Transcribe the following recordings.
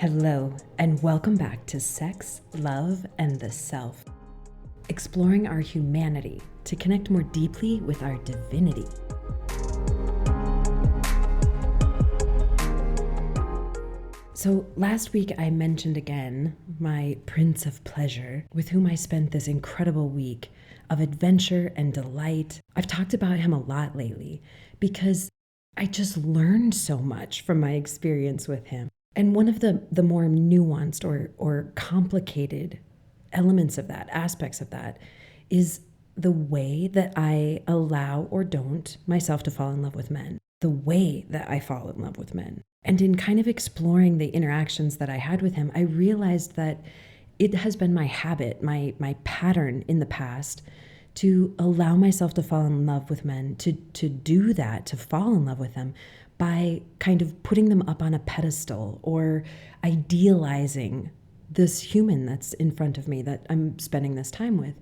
Hello, and welcome back to Sex, Love, and the Self, exploring our humanity to connect more deeply with our divinity. So last week I mentioned again my Prince of Pleasure, with whom I spent this incredible week of adventure and delight. I've talked about him a lot lately because I just learned so much from my experience with him. And one of the more nuanced or complicated elements of that, aspects of that, is the way that I allow or don't myself to fall in love with men, the way that I fall in love with men. And in kind of exploring the interactions that I had with him, I realized that it has been my habit, my pattern in the past to allow myself to fall in love with men, to do that, to fall in love with them by kind of putting them up on a pedestal or idealizing this human that's in front of me that I'm spending this time with.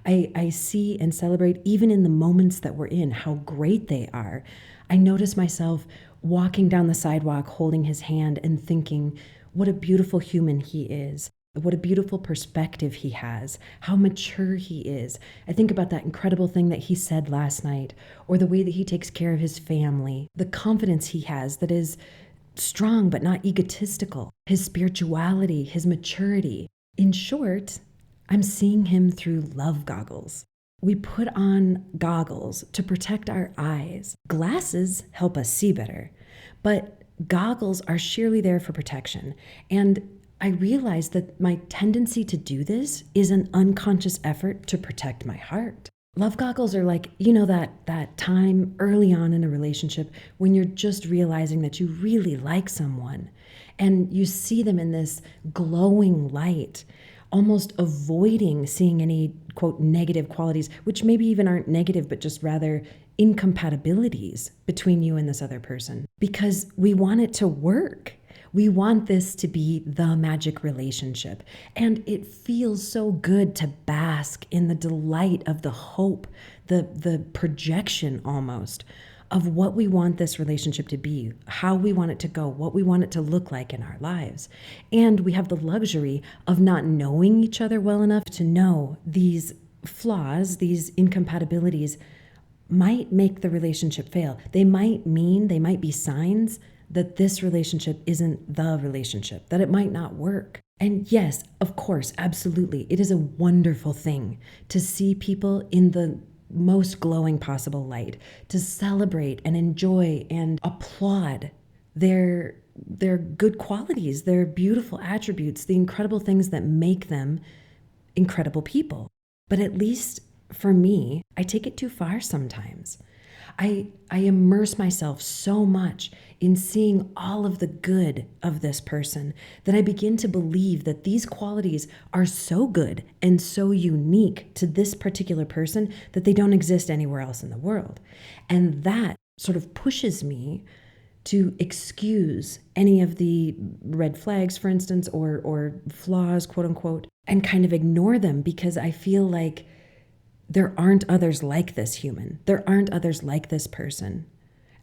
I see and celebrate, even in the moments that we're in, how great they are. I notice myself walking down the sidewalk, holding his hand and thinking, what a beautiful human he is. What a beautiful perspective he has, how mature he is. I think about that incredible thing that he said last night, or the way that he takes care of his family, the confidence he has that is strong but not egotistical, his spirituality, his maturity. In short, I'm seeing him through love goggles. We put on goggles to protect our eyes. Glasses help us see better, but goggles are sheerly there for protection. And I realized that my tendency to do this is an unconscious effort to protect my heart. Love goggles are like, that time early on in a relationship when you're just realizing that you really like someone and you see them in this glowing light, almost avoiding seeing any, quote, negative qualities, which maybe even aren't negative, but just rather incompatibilities between you and this other person, because we want it to work. We want this to be the magic relationship. And it feels so good to bask in the delight of the hope, the projection almost of what we want this relationship to be, how we want it to go, what we want it to look like in our lives. And we have the luxury of not knowing each other well enough to know these flaws, these incompatibilities might make the relationship fail. They might be signs that this relationship isn't the relationship, that it might not work. And yes, of course, absolutely, it is a wonderful thing to see people in the most glowing possible light, to celebrate and enjoy and applaud their good qualities, their beautiful attributes, the incredible things that make them incredible people. But at least for me, I take it too far sometimes. I immerse myself so much in seeing all of the good of this person that I begin to believe that these qualities are so good and so unique to this particular person that they don't exist anywhere else in the world. And that sort of pushes me to excuse any of the red flags, for instance, or flaws, quote unquote, and kind of ignore them because I feel like there aren't others like this human. There aren't others like this person.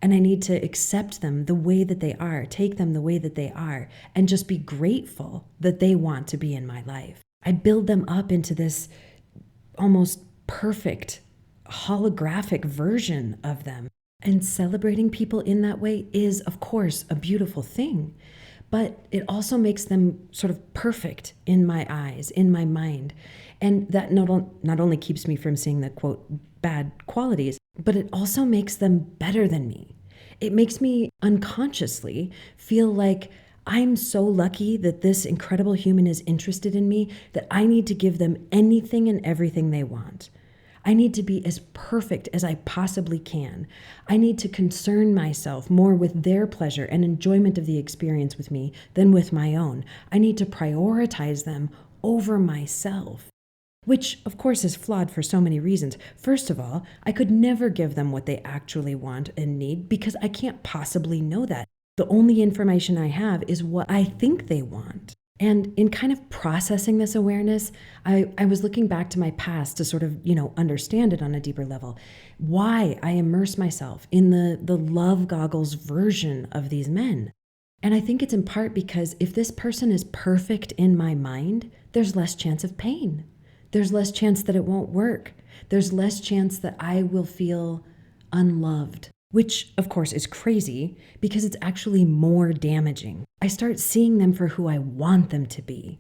And I need to accept them the way that they are, take them the way that they are, and just be grateful that they want to be in my life. I build them up into this almost perfect holographic version of them. And celebrating people in that way is, of course, a beautiful thing. But it also makes them sort of perfect in my eyes, in my mind. And that not only keeps me from seeing the, quote, bad qualities, but it also makes them better than me. It makes me unconsciously feel like I'm so lucky that this incredible human is interested in me that I need to give them anything and everything they want. I need to be as perfect as I possibly can. I need to concern myself more with their pleasure and enjoyment of the experience with me than with my own. I need to prioritize them over myself, which of course is flawed for so many reasons. First of all, I could never give them what they actually want and need because I can't possibly know that. The only information I have is what I think they want. And in kind of processing this awareness, I was looking back to my past to sort of, understand it on a deeper level. Why I immerse myself in the love goggles version of these men. And I think it's in part because if this person is perfect in my mind, there's less chance of pain. There's less chance that it won't work. There's less chance that I will feel unloved, which of course is crazy because it's actually more damaging. I start seeing them for who I want them to be.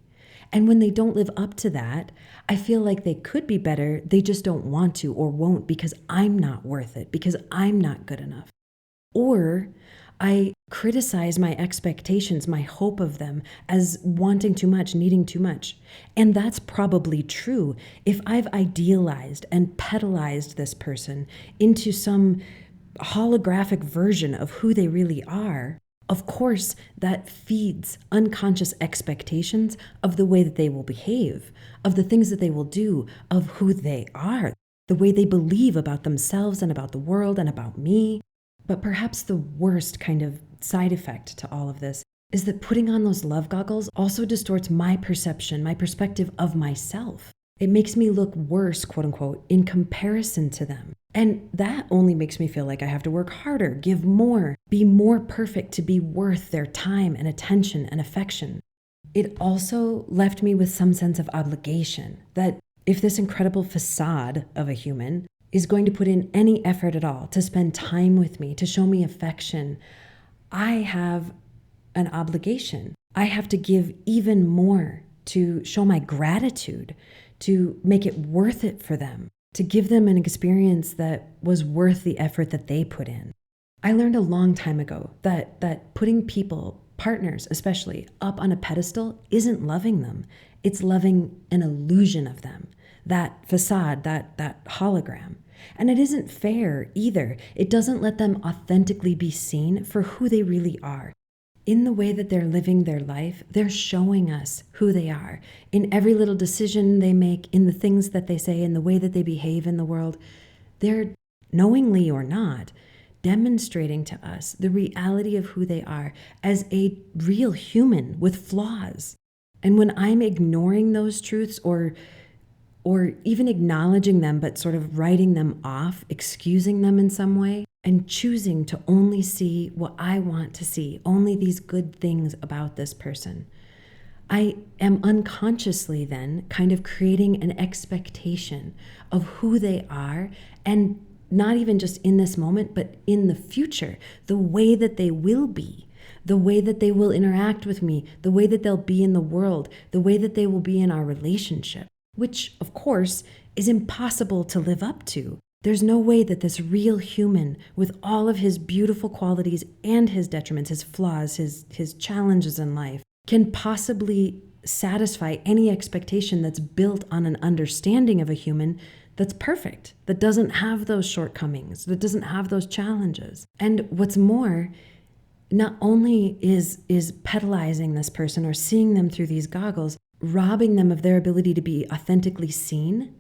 And when they don't live up to that, I feel like they could be better. They just don't want to or won't because I'm not worth it, because I'm not good enough. Or I criticize my expectations, my hope of them as wanting too much, needing too much. And that's probably true. If I've idealized and pedalized this person into some holographic version of who they really are, of course, that feeds unconscious expectations of the way that they will behave, of the things that they will do, of who they are, the way they believe about themselves and about the world and about me. But perhaps the worst kind of side effect to all of this is that putting on those love goggles also distorts my perception, my perspective of myself. It makes me look worse, quote unquote, in comparison to them. And that only makes me feel like I have to work harder, give more, be more perfect to be worth their time and attention and affection. It also left me with some sense of obligation that if this incredible facade of a human is going to put in any effort at all to spend time with me, to show me affection, I have an obligation. I have to give even more to show my gratitude, to make it worth it for them, to give them an experience that was worth the effort that they put in. I learned a long time ago that putting people, partners especially, up on a pedestal isn't loving them. It's loving an illusion of them, that facade, that hologram. And it isn't fair either. It doesn't let them authentically be seen for who they really are. In the way that they're living their life, they're showing us who they are. In every little decision they make, in the things that they say, in the way that they behave in the world, they're, knowingly or not, demonstrating to us the reality of who they are as a real human with flaws. And when I'm ignoring those truths or even acknowledging them, but sort of writing them off, excusing them in some way, and choosing to only see what I want to see, only these good things about this person, I am unconsciously then kind of creating an expectation of who they are, and not even just in this moment, but in the future, the way that they will be, the way that they will interact with me, the way that they'll be in the world, the way that they will be in our relationship, which, of course, is impossible to live up to. There's no way that this real human, with all of his beautiful qualities and his detriments, his flaws, his challenges in life, can possibly satisfy any expectation that's built on an understanding of a human that's perfect, that doesn't have those shortcomings, that doesn't have those challenges. And what's more, not only is pedalizing this person or seeing them through these goggles, robbing them of their ability to be authentically seen,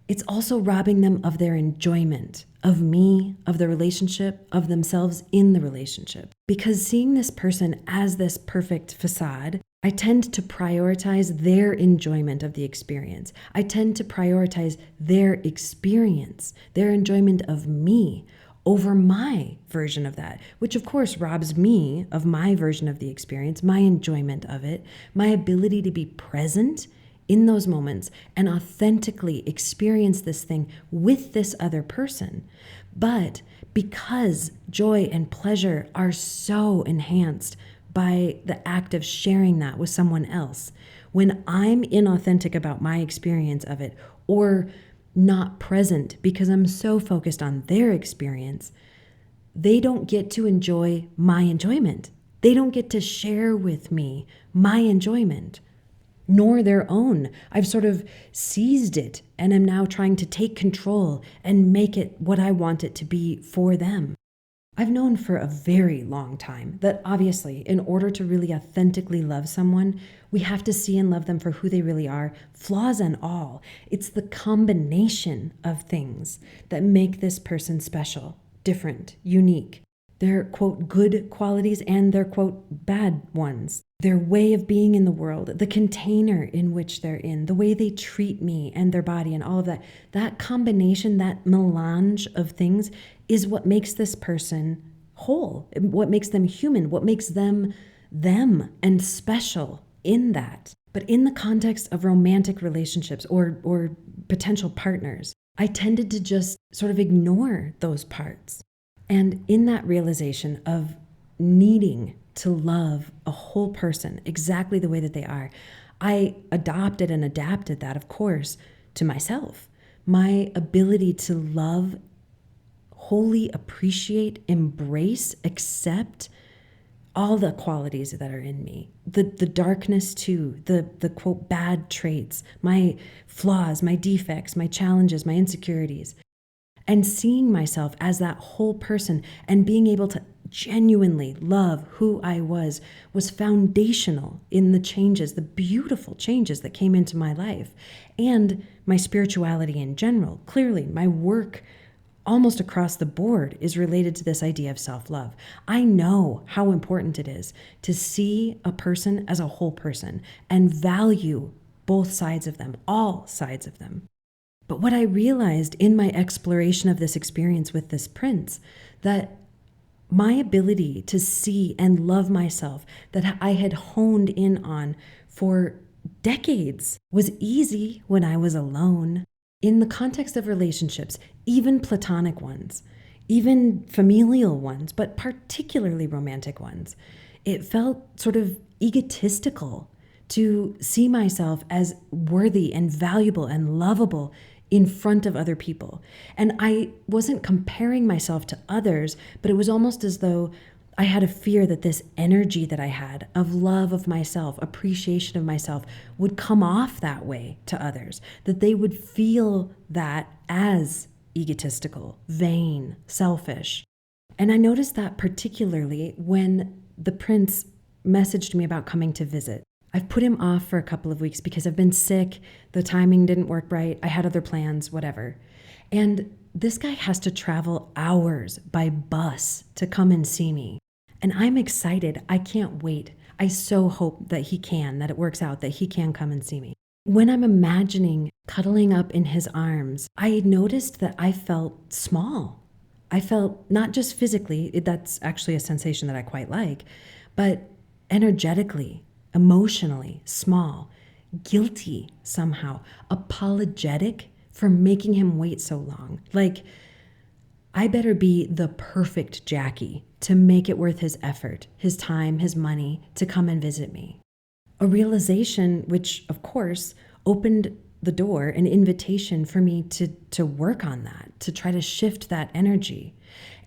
it's also robbing them of their enjoyment of me, of the relationship, of themselves in the relationship. Because seeing this person as this perfect facade, I tend to prioritize their enjoyment of the experience. I tend to prioritize their experience, their enjoyment of me over my version of that, which of course robs me of my version of the experience, my enjoyment of it, my ability to be present in those moments and authentically experience this thing with this other person. But because joy and pleasure are so enhanced by the act of sharing that with someone else, when I'm inauthentic about my experience of it or not present because I'm so focused on their experience, they don't get to enjoy my enjoyment. They don't get to share with me my enjoyment, nor their own. I've sort of seized it and am now trying to take control and make it what I want it to be for them. I've known for a very long time that obviously, in order to really authentically love someone, we have to see and love them for who they really are, flaws and all. It's the combination of things that make this person special, different, unique. Their, quote, good qualities and their, quote, bad ones. Their way of being in the world, the container in which they're in, the way they treat me and their body and all of that. That combination, that melange of things is what makes this person whole, what makes them human, what makes them them and special in that. But in the context of romantic relationships or potential partners, I tended to just sort of ignore those parts. And in that realization of needing to love a whole person exactly the way that they are, I adopted and adapted that, of course, to myself. My ability to love, wholly appreciate, embrace, accept all the qualities that are in me, the darkness too, the quote bad traits, my flaws, my defects, my challenges, my insecurities, and seeing myself as that whole person and being able to genuinely love who I was foundational in the changes, the beautiful changes that came into my life and my spirituality in general. Clearly, my work almost across the board is related to this idea of self-love. I know how important it is to see a person as a whole person and value both sides of them, all sides of them. But what I realized in my exploration of this experience with this prince, that my ability to see and love myself that I had honed in on for decades was easy when I was alone. In the context of relationships, even platonic ones, even familial ones, but particularly romantic ones, it felt sort of egotistical to see myself as worthy and valuable and lovable in front of other people. And I wasn't comparing myself to others, but it was almost as though I had a fear that this energy that I had of love of myself, appreciation of myself, would come off that way to others, that they would feel that as egotistical, vain, selfish. And I noticed that particularly when the prince messaged me about coming to visit. I've put him off for a couple of weeks because I've been sick, the timing didn't work right, I had other plans, whatever. And this guy has to travel hours by bus to come and see me. And I'm excited. I can't wait. I so hope that that it works out, that he can come and see me. When I'm imagining cuddling up in his arms, I noticed that I felt small. I felt not just physically, that's actually a sensation that I quite like, but energetically, emotionally small, guilty somehow, apologetic for making him wait so long. Like, I better be the perfect Jackie to make it worth his effort, his time, his money to come and visit me. A realization which, of course, opened the door, an invitation for me to work on that, to try to shift that energy.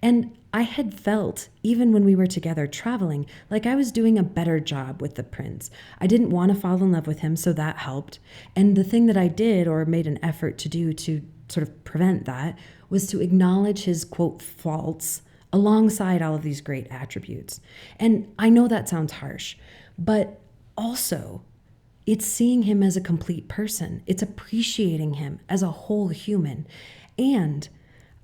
And I had felt, even when we were together traveling, like I was doing a better job with the prince. I didn't want to fall in love with him, so that helped. And the thing that I did, or made an effort to do to sort of prevent that, was to acknowledge his, quote, faults alongside all of these great attributes. And I know that sounds harsh, but also it's seeing him as a complete person. It's appreciating him as a whole human. And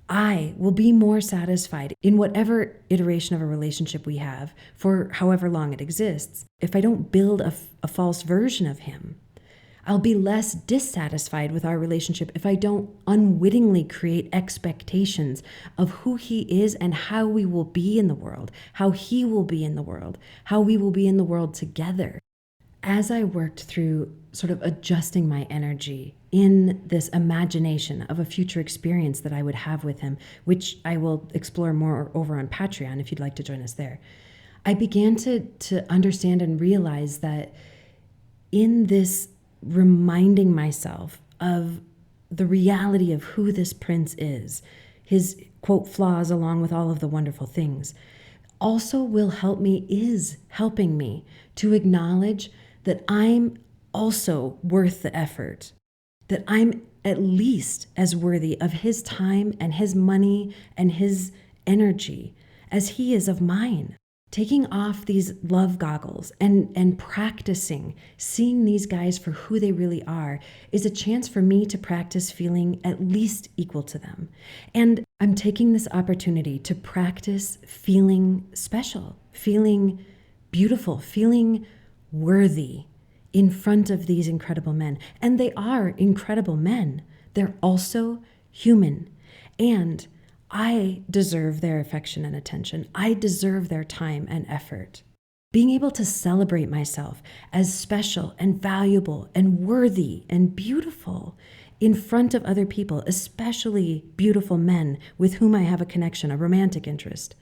I will be more satisfied in whatever iteration of a relationship we have for however long it exists if I don't build a false version of him. I'll be less dissatisfied with our relationship if I don't unwittingly create expectations of who he is and how we will be in the world, how he will be in the world, how we will be in the world together. As I worked through sort of adjusting my energy in this imagination of a future experience that I would have with him, which I will explore more over on Patreon if you'd like to join us there, I began to understand and realize that in this reminding myself of the reality of who this prince is, his, quote, flaws along with all of the wonderful things, also is helping me to acknowledge that I'm also worth the effort, that I'm at least as worthy of his time and his money and his energy as he is of mine. Taking off these love goggles and practicing seeing these guys for who they really are is a chance for me to practice feeling at least equal to them. And I'm taking this opportunity to practice feeling special, feeling beautiful, feeling worthy in front of these incredible men. And they are incredible men. They're also human. And I deserve their affection and attention. I deserve their time and effort. Being able to celebrate myself as special and valuable and worthy and beautiful in front of other people, especially beautiful men with whom I have a connection, a romantic interest,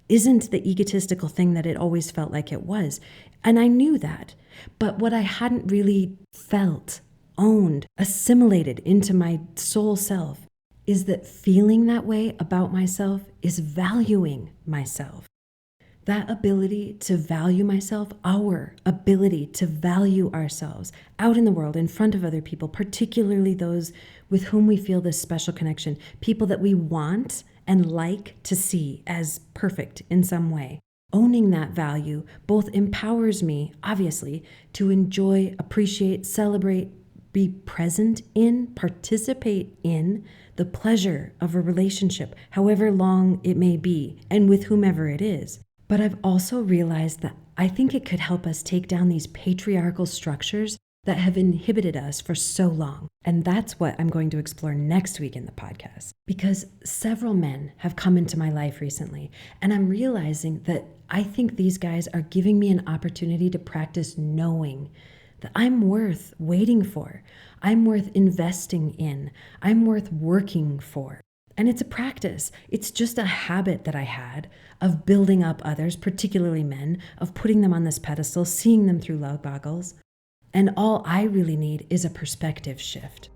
isn't the egotistical thing that it always felt like it was. And I knew that. But what I hadn't really felt, owned, assimilated into my soul self is that feeling that way about myself is valuing myself. That ability to value myself, our ability to value ourselves out in the world, in front of other people, particularly those with whom we feel this special connection, people that we want and like to see as perfect in some way. Owning that value both empowers me, obviously, to enjoy, appreciate, celebrate, be present in, participate in the pleasure of a relationship, however long it may be, and with whomever it is. But I've also realized that I think it could help us take down these patriarchal structures that have inhibited us for so long. And that's what I'm going to explore next week in the podcast. Because several men have come into my life recently, and I'm realizing that I think these guys are giving me an opportunity to practice knowing that I'm worth waiting for. I'm worth investing in. I'm worth working for. And it's a practice. It's just a habit that I had of building up others, particularly men, of putting them on this pedestal, seeing them through love goggles. And all I really need is a perspective shift.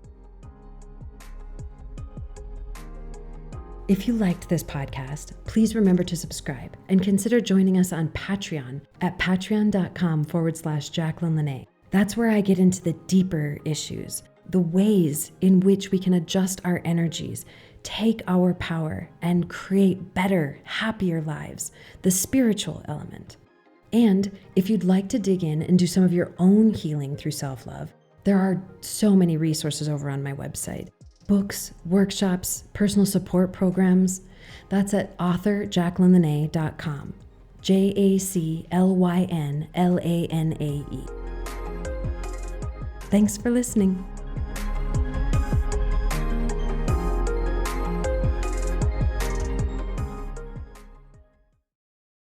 If you liked this podcast, please remember to subscribe and consider joining us on Patreon at patreon.com/Jacqueline Lene. That's where I get into the deeper issues, the ways in which we can adjust our energies, take our power, and create better, happier lives, the spiritual element. And if you'd like to dig in and do some of your own healing through self-love, there are so many resources over on my website. Books, workshops, personal support programs. That's at authorjacquelinelene.com. JACLYNLANAE. Thanks for listening.